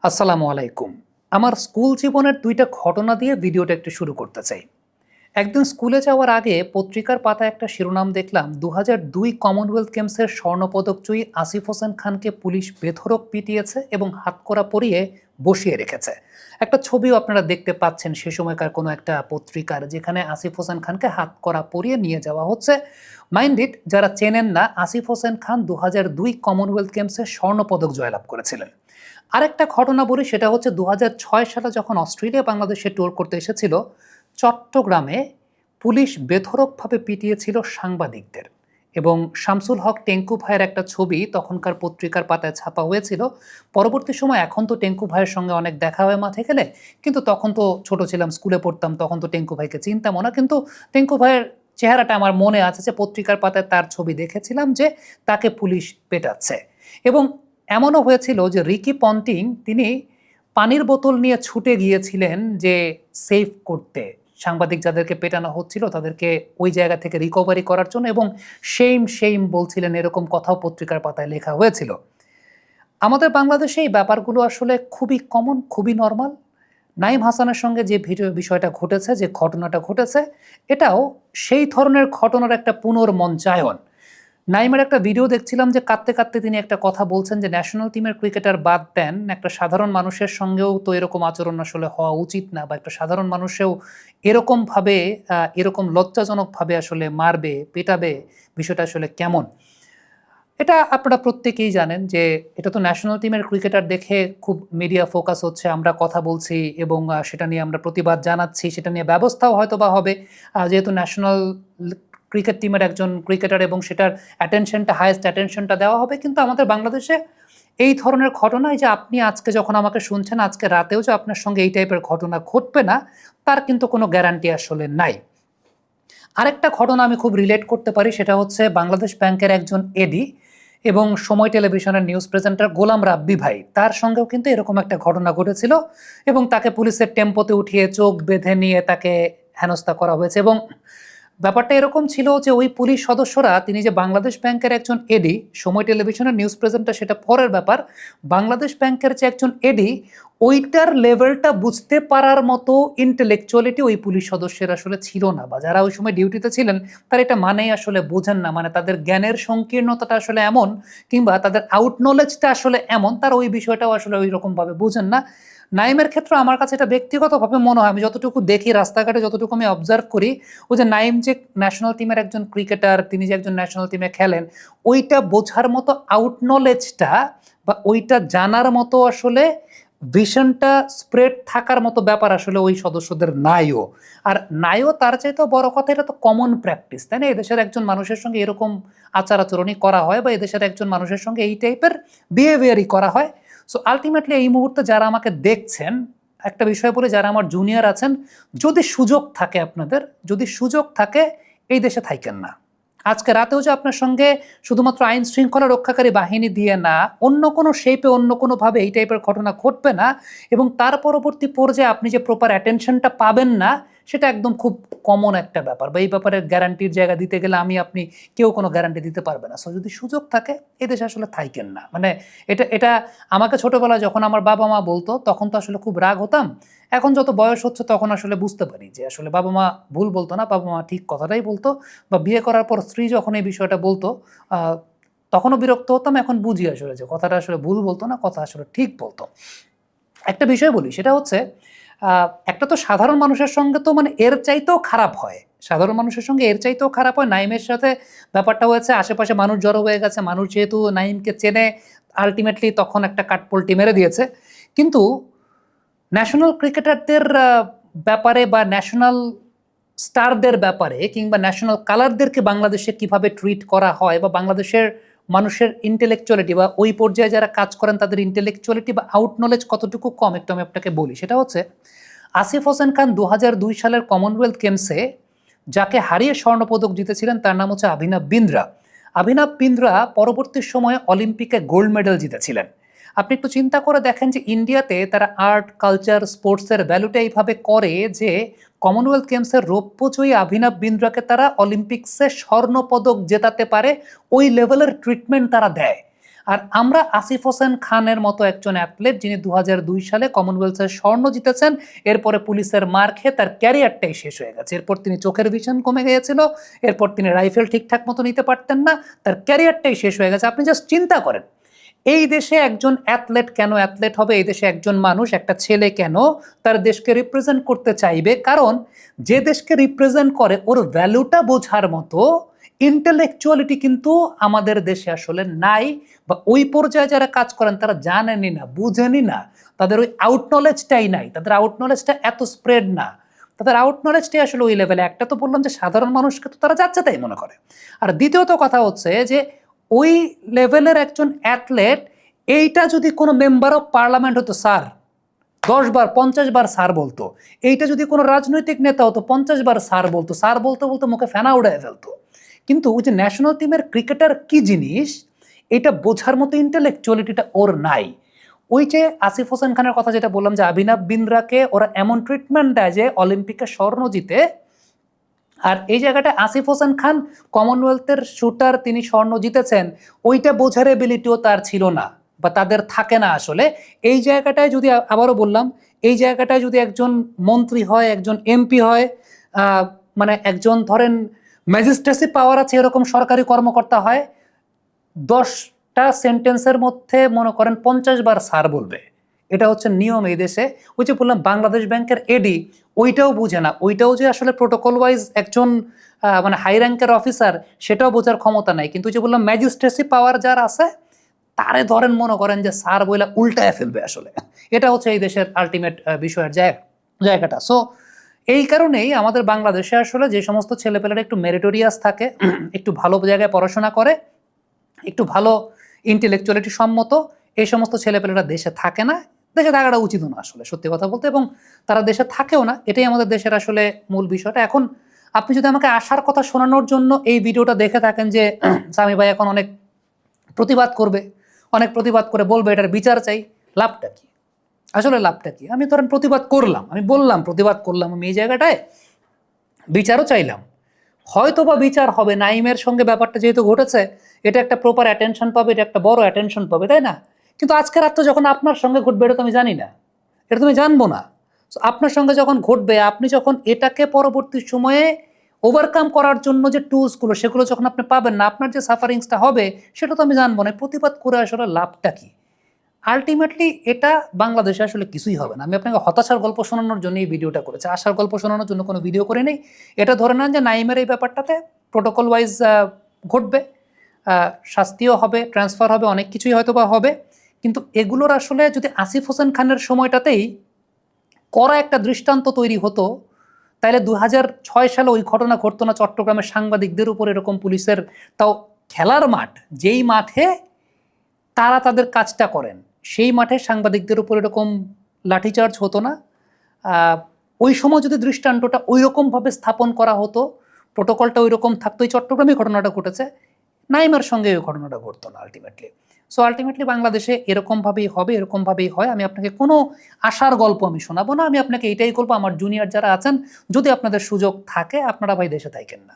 আসসালামু আলাইকুম। আমার স্কুল জীবনের ২ টা ঘটনা দিয়ে ভিডিওটা একটু শুরু করতে চাই। একদিন স্কুলে যাওয়ার আগে পত্রিকার পাতায় একটা শিরোনাম দেখলাম, ২০০২ কমনওয়েলথ গেমসের স্বর্ণপদকজয়ী আসিফ হোসেন খানকে পুলিশ বেধড়ক পিটিয়েছে এবং হাতকড়া পরিয়ে বসিয়ে রেখেছে। একটা ছবিও আপনারা দেখতে পাচ্ছেন সে সময়কার কোনো একটা পত্রিকার, যেখানে আসিফ হোসেন খানকে হাতকড়া পরিয়ে নিয়ে যাওয়া হচ্ছে। মাইন্ড ইট, যারা চেনেন না, আসিফ হোসেন খান ২০০২ কমনওয়েলথ গেমসে স্বর্ণপদক জয়লাভ করেছিলেন। আরেকটা ঘটনা বলি, সেটা হচ্ছে ২০০৬ সালে যখন অস্ট্রেলিয়া বাংলাদেশে ট্যুর করতে এসেছিল, চট্টগ্রামে পুলিশ বেধড়কভাবে পিটিয়েছিল সাংবাদিকদের। এবং শামসুল হক টেঙ্কু ভাইয়ের একটা ছবি তখনকার পত্রিকার পাতায় ছাপা হয়েছিল। পরবর্তী সময় এখন তো টেঙ্কু ভাইয়ের সঙ্গে অনেক দেখা হয় মাঠে গেলে, কিন্তু তখন তো ছোট ছিলাম, স্কুলে পড়তাম, তখন তো টেঙ্কু ভাইকে চিনতামও না। কিন্তু টেঙ্কু ভাইয়ের চেহারাটা আমার মনে আছে, যে পত্রিকার পাতায় তার ছবি দেখেছিলাম যে তাকে পুলিশ পেটাচ্ছে। এবং এমনও হয়েছিল যে রিকি পন্টিং তিনি পানির বোতল নিয়ে ছুটে গিয়েছিলেন যে সেভ করতে সাংবাদিক যাদেরকে পেটানো হচ্ছিল তাদেরকে ওই জায়গা থেকে রিকভারি করার জন্য, এবং সেইম সেইম বলছিলেন, এরকম কথাও পত্রিকার পাতায় লেখা হয়েছিল। আমাদের বাংলাদেশে এই ব্যাপারগুলো আসলে খুবই কমন, খুবই নর্মাল। নাইম হাসানের সঙ্গে যে বিষয়টা ঘটেছে, যে ঘটনাটা ঘটেছে, এটাও সেই ধরনের ঘটনার একটা পুনর্মঞ্চায়ন। নাইমের একটা ভিডিও দেখছিলাম যে কাঁদতে কাঁদতে তিনি একটা কথা বলছেন যে ন্যাশনাল টিমের ক্রিকেটার বাদ দেন, একটা সাধারণ মানুষের সঙ্গেও তো এরকম আচরণ আসলে হওয়া উচিত না, বা একটা সাধারণ মানুষেও এরকমভাবে এরকম লজ্জাজনকভাবে আসলে মারবে, পেটাবে, বিষয়টা আসলে কেমন। এটা আপনারা প্রত্যেকেই জানেন যে এটা তো ন্যাশনাল টিমের ক্রিকেটার দেখে খুব মিডিয়া ফোকাস হচ্ছে, আমরা কথা বলছি এবং সেটা নিয়ে আমরা প্রতিবাদ জানাচ্ছি, সেটা নিয়ে ব্যবস্থাও হয়তো বা হবে, যেহেতু ন্যাশনাল ক্রিকেট টিমের একজন ক্রিকেটার, এবং সেটার অ্যাটেনশনটা, হায়েস্ট অ্যাটেনশনটা দেওয়া হবে। কিন্তু আমাদের বাংলাদেশে এই ধরনের ঘটনায়, যে আপনি আজকে যখন আমাকে শুনছেন, আজকে রাতেও যে আপনার সঙ্গে এই টাইপের ঘটনা ঘটবে না, তার কিন্তু কোনো গ্যারান্টি আসলে নাই। আরেকটা ঘটনা আমি খুব রিলেট করতে পারি, সেটা হচ্ছে বাংলাদেশ ব্যাংকের একজন এডি এবং সময় টেলিভিশনের নিউজ প্রেজেন্টার গোলাম রাব্বি ভাই, তার সঙ্গেও কিন্তু এরকম একটা ঘটনা ঘটেছিল, এবং তাকে পুলিশের টেম্পোতে উঠিয়ে চোখ বেঁধে নিয়ে তাকে হেনস্থা করা হয়েছে। এবং ব্যাপারটা এরকম ছিল যে ওই পুলিশ সদস্যরা, তিনি যে বাংলাদেশ ব্যাংকের একজন এডি, সময় টেলিভিশনের নিউজ প্রেজেন্টার সেটা পরের ব্যাপার, বাংলাদেশ ব্যাংকের যে একজন এডি, ওইটার লেভেলটা বুঝতে পারার মতো ইন্টেলেকচুয়ালিটি ওই পুলিশ সদস্যের আসলে ছিল না, বা যারা ওই সময় ডিউটিতে ছিলেন তারা এটা মানেই আসলে বোঝেন না, মানে তাদের জ্ঞানের সংকীর্ণতাটা আসলে এমন, কিংবা তাদের আউট নলেজটা আসলে এমন, তারা ওই বিষয়টাও আসলে ওই রকমভাবে বোঝেন না। নাইমের ক্ষেত্রে আমার কাছে এটা ব্যক্তিগতভাবে মনে হয়, আমি যতটুকু দেখি রাস্তাঘাটে, যতটুকু আমি অবজার্ভ করি, ওই যে নাইম যে ন্যাশনাল টিমের একজন ক্রিকেটার, তিনি যে একজন ন্যাশনাল টিমে খেলেন, ওইটা বোঝার মতো আউট নলেজটা বা ওইটা জানার মতো আসলে ভিশনটা স্প্রেড থাকার মতো ব্যাপার আসলে ওই সদস্যদের নাইও। আর নাইও তার চাইতেও বড় কথা, এটা তো কমন প্র্যাকটিস, তাই না? এদেশের একজন মানুষের সঙ্গে এরকম আচার আচরণই করা হয়, বা এদেশের একজন মানুষের সঙ্গে এই টাইপের বিহেভিয়ারই করা হয়। সো আলটিমেটলি এই মুহূর্তে যারা আমাকে দেখছেন, একটা বিষয় বলে, যারা আমার জুনিয়র আছেন, যদি সুযোগ থাকে আপনাদের, যদি সুযোগ থাকে, এই দেশে থাইকেন না। আজকে রাতেও যে আপনার সঙ্গে শুধুমাত্র আইন শৃঙ্খলা রক্ষাকারী বাহিনী দিয়ে না, অন্য কোনো শেপে, অন্য কোনোভাবে এই টাইপের ঘটনা ঘটবে না, এবং তার পরবর্তী পর্যায়ে আপনি যে প্রপার অ্যাটেনশনটা পাবেন না, সেটা একদম খুব কমন একটা ব্যাপার, বা এই ব্যাপারে গ্যারান্টির জায়গা দিতে গেলে আমি আপনি কেউ কোনো গ্যারান্টি দিতে পারবে না। সো যদি সুযোগ থাকে, এদেশে আসলে থাইকেন না। মানে এটা এটা আমাকে ছোটবেলায় যখন আমার বাবা মা বলতো, তখন তো আসলে খুব রাগ হতাম। এখন যত বয়স হচ্ছে তখন আসলে বুঝতে পারি যে আসলে বাবা মা ভুল বলতো না, বাবা মা ঠিক কথাটাই বলতো। বা বিয়ে করার পর স্ত্রী যখন এই বিষয়টা বলতো, তখনও বিরক্ত হতাম, এখন বুঝি আসলে যে কথাটা আসলে ভুল বলতো না, কথা আসলে ঠিক বলতো। একটা বিষয় বলি, সেটা হচ্ছে একটা তো সাধারণ মানুষের সঙ্গে তো মানে এর চাইতেও খারাপ হয়, সাধারণ মানুষের সঙ্গে এর চাইতেও খারাপ হয়। নাইমের সাথে ব্যাপারটা হয়েছে, আশেপাশে মানুষ জড়ো হয়ে গেছে, মানুষ যেহেতু নাইমকে চেনে, আলটিমেটলি তখন একটা কাঠপোলটি মেরে দিয়েছে। কিন্তু ন্যাশনাল ক্রিকেটারদের ব্যাপারে, বা ন্যাশনাল স্টারদের ব্যাপারে, কিংবা ন্যাশনাল কালারদেরকে বাংলাদেশে কিভাবে ট্রিট করা হয়, বা বাংলাদেশের মানুষের ইন্টেলেকচুয়ালিটি, বা ওই পর্যায়ে যারা কাজ করেন তাদের ইন্টেলেকচুয়ালিটি বা আউট নলেজ কতটুকু কম, একটু আমি আপনাকে বলি। সেটা হচ্ছে, আসিফ হোসেন খান ২০০২ সালের কমনওয়েলথ গেমসে যাকে হারিয়ে স্বর্ণপদক জিতেছিলেন, তার নাম হচ্ছে অভিনব বিন্দ্রা। অভিনব বিন্দ্রা পরবর্তী সময়ে অলিম্পিকে গোল্ড মেডেল জিতেছিলেন। আপনি একটু চিন্তা করে দেখেন যে ইন্ডিয়াতে তারা আর্ট, কালচার, স্পোর্টসের ভ্যালুটা এইভাবে করে যে কমনওয়েলথ গেমসের রৌপ্যজয়ী অভিনব বিন্দ্রাকে তারা অলিম্পিক্সে স্বর্ণপদক জেতাতে পারে, ওই লেভেলের ট্রিটমেন্ট তারা দেয়। আর আমরা আসিফ হোসেন খানের মতো একজন অ্যাথলেট যিনি 2002 সালে কমনওয়েলথের স্বর্ণ জিতেছেন, এরপরে পুলিশের মার খেয়ে তার ক্যারিয়ারটাই শেষ হয়ে গেছে। এরপর তিনি চোখের ভিশন কমে গিয়েছিল, এরপর তিনি রাইফেল ঠিকঠাক মতো নিতে পারতেন না, তার ক্যারিয়ারটাই শেষ হয়ে গেছে। আপনি জাস্ট চিন্তা করেন, এই দেশে একজন অ্যাথলেট কেন অ্যাথলেট হবে? এই দেশে একজন মানুষ, একটা ছেলে কেন তার দেশকে রিপ্রেজেন্ট করতে চাইবে? কারণ যে দেশকে রিপ্রেজেন্ট করে ওর ভ্যালুটা বোঝার মতো ইন্টেলেকচুয়ালিটি কিন্তু আমাদের দেশে আসলে নাই, বা ওই পর্যায়ে যারা কাজ করেন তারা জানেনি না, বুঝেনি না, তাদের ওই আউট নলেজটাই নাই, তাদের আউট নলেজটা এত স্প্রেড না, তাদের আউট নলেজটাই আসলে ওই লেভেলে। একটা তো বললাম যে সাধারণ মানুষকে তো তারা যাচ্ছে তাই মনে করে, আর দ্বিতীয়ত কথা হচ্ছে যে ওই লেভেলের একজন অ্যাথলেট, এইটা যদি কোনো মেম্বার অফ পার্লামেন্ট হতো, স্যার 10 বার 50 বার স্যার বলতো, এইটা যদি কোনো রাজনৈতিক নেতা হতো 50 বার স্যার বলতো, স্যার বলতে বলতে মুখে ফেনা উড়ায় ফেলতো। কিন্তু ওই যে ন্যাশনাল টিমের ক্রিকেটার কি জিনিস, এটা বোঝার মতো ইন্টেলেকচুয়ালিটিটা ওর নাই। ওই যে আসিফ হোসেন খানের কথা যেটা বললাম, যে অভিনব বিন্দ্রাকে ওরা এমন ট্রিটমেন্ট দেয় যে অলিম্পিকে স্বর্ণ জিতে, আর এই জায়গাটা আসিফ হোসেন খান কমনওয়েলথের শুটার, তিনি স্বর্ণ জিতেছেন, ওইটা বোঝার এবিলিটিও তার ছিল না, বা তাদের থাকে না আসলে। এই জায়গাটায় যদি আবারও বললাম, এই জায়গাটায় যদি একজন মন্ত্রী হয়, একজন এমপি হয়, মানে একজন ধরেন ম্যাজিস্ট্রেসি পাওয়ার আছে এরকম সরকারি কর্মকর্তা হয়, 10টা সেন্টেন্সের মধ্যে মনে করেন 50 বার স্যার বলবে। এটা হচ্ছে নিয়ম এই দেশে। ওই যে বললাম বাংলাদেশ ব্যাংকের এডি, ওইটাও বুঝে না, ওইটাও যে আসলে প্রোটোকল ওয়াইজ একজন মানে হাই র্যাঙ্কের অফিসার, সেটাও বোঝার ক্ষমতা নাই। কিন্তু যে বললাম ম্যাজিস্ট্রেসি পাওয়ার যার আছে, তারে ধরেন মনে করেন যে স্যার বইলা উল্টায় ফেলবে আসলে। এটা হচ্ছে এই দেশের আলটিমেট বিষয়ের জায়গাটা। সো এই কারণেই আমাদের বাংলাদেশে আসলে যে সমস্ত ছেলেপেলেরা একটু মেরিটোরিয়াস থাকে, একটু ভালো জায়গায় পড়াশোনা করে, একটু ভালো ইন্টেলেকচুয়ালিটি সম্মত, এই সমস্ত ছেলেপেলেরা দেশে থাকে না। দেশে থাকাটা উচিত না আসলে, সত্যি কথা বলতে, এবং তারা দেশে থাকেও না। এটাই আমাদের দেশের আসলে মূল বিষয়টা। এখন আপনি যদি আমাকে আসার কথা শোনানোর জন্য এই ভিডিওটা দেখে থাকেন যে সামি ভাই এখন অনেক প্রতিবাদ করবে, অনেক প্রতিবাদ করে বলবে এটার বিচার চাই, লাভটা কি? আসলে লাভটা কি? আমি ধরেন প্রতিবাদ করলাম, আমি বললাম প্রতিবাদ করলাম, আমি এই জায়গাটায় বিচারও চাইলাম, হয়তো বা বিচার হবে, নাইমের সঙ্গে ব্যাপারটা যেহেতু ঘটেছে, এটা একটা প্রপার অ্যাটেনশন পাবে, এটা একটা বড় অ্যাটেনশন পাবে, তাই না? কিন্তু আজকে রাত্রে যখন আপনার সঙ্গে ঘটবে, এটা তো আমি জানি না, এটা তো আমি জানবো না। আপনার সঙ্গে যখন ঘটবে, আপনি যখন এটাকে পরবর্তী সময়ে ওভারকাম করার জন্য যে টুলসগুলো, সেগুলো যখন আপনি পাবেন না, আপনার যে সাফারিংসটা হবে, সেটা তো আমি জানবো না। প্রতিবাদ করে আসলে লাভটা কি? আলটিমেটলি এটা বাংলাদেশে আসলে কিছুই হবে না। আমি আপনাকে হতাশার গল্প শোনানোর জন্য এই ভিডিওটা করেছি, আশার গল্প শোনানোর জন্য কোনো ভিডিও করে নেই। এটা ধরে নেন যে নাইমের এই ব্যাপারটাতে প্রোটোকল ওয়াইজ ঘটবে, শাস্তিও হবে, ট্রান্সফার হবে, অনেক কিছুই হয়তো বা হবে। কিন্তু এগুলোর আসলে যদি আসিফ হোসেন খানের সময়টাতেই করা একটা দৃষ্টান্ত তৈরি হতো, তাহলে 2006 সালে ওই ঘটনা ঘটতো না চট্টগ্রামের সাংবাদিকদের উপর এরকম পুলিশের, তাও খেলার মাঠ, যেই মাঠে তারা তাদের কাজটা করেন, সেই মাঠে সাংবাদিকদের উপর এরকম লাঠিচার্জ হতো না। ওই সময় যদি দৃষ্টান্তটা ওই রকমভাবে স্থাপন করা হতো, প্রোটোকলটা ওই রকম থাকতো, এই চট্টগ্রামে ঘটনাটা ঘটেছে, নাইমার সঙ্গে ওই ঘটনাটা ঘটতো না আলটিমেটলি। সো আলটিমেটলি বাংলাদেশে এরকমভাবেই হবে, এরকমভাবেই হয়। আমি আপনাকে কোনো আশার গল্প আমি শোনাবো না, আমি আপনাকে এইটাই বলবো, আমার জুনিয়র যারা আছেন, যদি আপনাদের সুযোগ থাকে, আপনারা ভাই দেশে থাকেন না।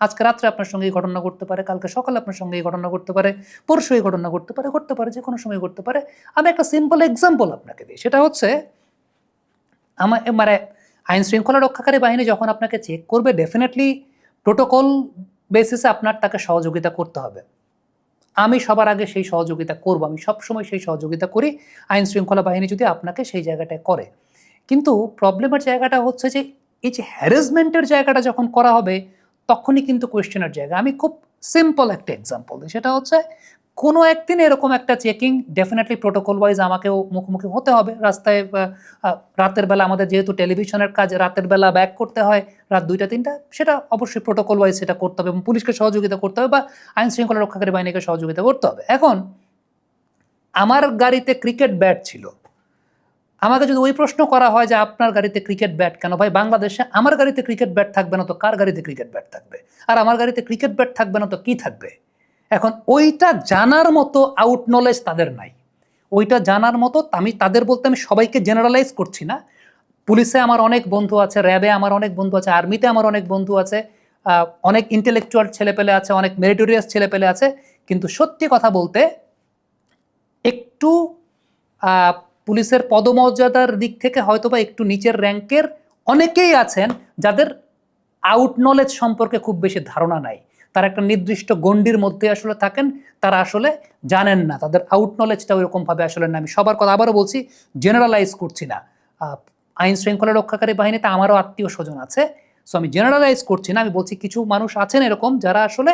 আজকে রাত্রে আপনার সঙ্গে এই ঘটনা ঘটতে পারে, কালকে সকালে আপনার সঙ্গে এই ঘটনা ঘটতে পারে, পরশু এই ঘটনা ঘটতে পারে, যে কোনো সময় ঘটতে পারে। আমি একটা সিম্পল এক্সাম্পল আপনাকে দিই, সেটা হচ্ছে আমার মানে আইন শৃঙ্খলা রক্ষাকারী বাহিনী যখন আপনাকে চেক করবে, ডেফিনেটলি প্রোটোকল বেসিসে আপনার তাকে সহযোগিতা করতে হবে। আমি সবার আগে সেই সহযোগিতা করব, আমি সবসময় সেই সহযোগিতা করি আইন শৃঙ্খলা বাহিনী যদি আপনাকে সেই জায়গাটায় করে। কিন্তু প্রবলেমের জায়গাটা হচ্ছে যে এই যে হ্যারাসমেন্টের জায়গাটা যখন করা হবে, তখনই কিন্তু কোয়েশ্চেনের জায়গা। আমি খুব সিম্পল একটা এক্সাম্পল দিই, সেটা হচ্ছে কোনো একদিন এরকম একটা চেকিং ডেফিনেটলি প্রোটোকল ওয়াইজ আমাকেও মুখোমুখি হতে হবে রাস্তায়। রাতের বেলা আমাদের যেহেতু টেলিভিশনের কাজ, রাতের বেলা ব্যাক করতে হয় রাত 2টা-3টা, সেটা অবশ্যই প্রোটোকল ওয়াইজ সেটা করতে হবে এবং পুলিশকে সহযোগিতা করতে হবে বা আইন শৃঙ্খলা রক্ষাকারী বাহিনীকে সহযোগিতা করতে হবে। এখন আমার গাড়িতে ক্রিকেট ব্যাট ছিল, আমাকে যদি ওই প্রশ্ন করা হয় যে আপনার গাড়িতে ক্রিকেট ব্যাট কেন, ভাই বাংলাদেশে আমার গাড়িতে ক্রিকেট ব্যাট থাকবে না তো কার গাড়িতে ক্রিকেট ব্যাট থাকবে? আর আমার গাড়িতে ক্রিকেট ব্যাট থাকবে না তো কি থাকবে? এখন ওইটা জানার মতো আউট নলেজ তাদের নাই। ওইটা জানার মতো, আমি তাদের বলতে আমি সবাইকে জেনারেলাইজ করছি না। পুলিশে আমার অনেক বন্ধু আছে, র্যাবে আমার অনেক বন্ধু আছে, আর্মিতে আমার অনেক বন্ধু আছে, অনেক ইন্টেলেকচুয়াল ছেলেপেলে আছে, অনেক মেরিটোরিয়াস ছেলেপেলে আছে। কিন্তু সত্যি কথা বলতে একটু পুলিশের পদমর্যাদার দিক থেকে হয়তোবা একটু নিচের র্যাঙ্কের অনেকেই আছেন যাদের আউট নলেজ সম্পর্কে খুব বেশি ধারণা নাই। তারা একটা নির্দিষ্ট গণ্ডির মধ্যে আসলে থাকেন, তারা আসলে জানেন না, তাদের আউট নলেজটা ওইরকমভাবে আসলে না। আমি সবার কথা আবারও বলছি, জেনারেলাইজ করছি না। আইন শৃঙ্খলা রক্ষাকারী বাহিনীতে আমারও আত্মীয় স্বজন আছে, সো আমি জেনারেলাইজ করছি না। আমি বলছি কিছু মানুষ আছেন এরকম যারা আসলে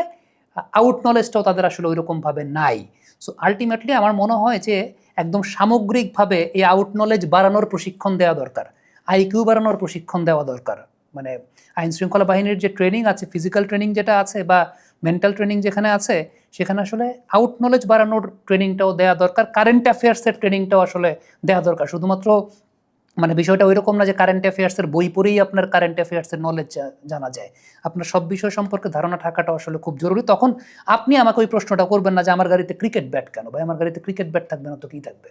আউট নলেজটাও তাদের আসলে ওইরকমভাবে নাই। সো আলটিমেটলি আমার মনে হয় যে একদম সামগ্রিকভাবে এই আউট নলেজ বাড়ানোর প্রশিক্ষণ দেওয়া দরকার, আইকিউ বাড়ানোর প্রশিক্ষণ দেওয়া দরকার। মানে আইন শৃঙ্খলা বাহিনীর যে ট্রেনিং আছে, ফিজিক্যাল ট্রেনিং যেটা আছে বা মেন্টাল ট্রেনিং যেখানে আছে, সেখানে আসলে আউট নলেজ বাড়ানোর ট্রেনিংটাও দেওয়া দরকার, কারেন্ট অ্যাফেয়ার্সের ট্রেনিংটাও আসলে দেওয়া দরকার। শুধুমাত্র মানে বিষয়টা ওইরকম না যে কারেন্ট অ্যাফেয়ার্সের বই পড়েই আপনার কারেন্ট অ্যাফেয়ার্সের নলেজ জানা যায়। আপনার সব বিষয় সম্পর্কে ধারণা থাকাটা আসলে খুব জরুরি। তখন আপনি আমাকে ওই প্রশ্নটা করবেন না যে আমার গাড়িতে ক্রিকেট ব্যাট কেন, ভাই আমার গাড়িতে ক্রিকেট ব্যাট থাকবে না তো কি থাকবে।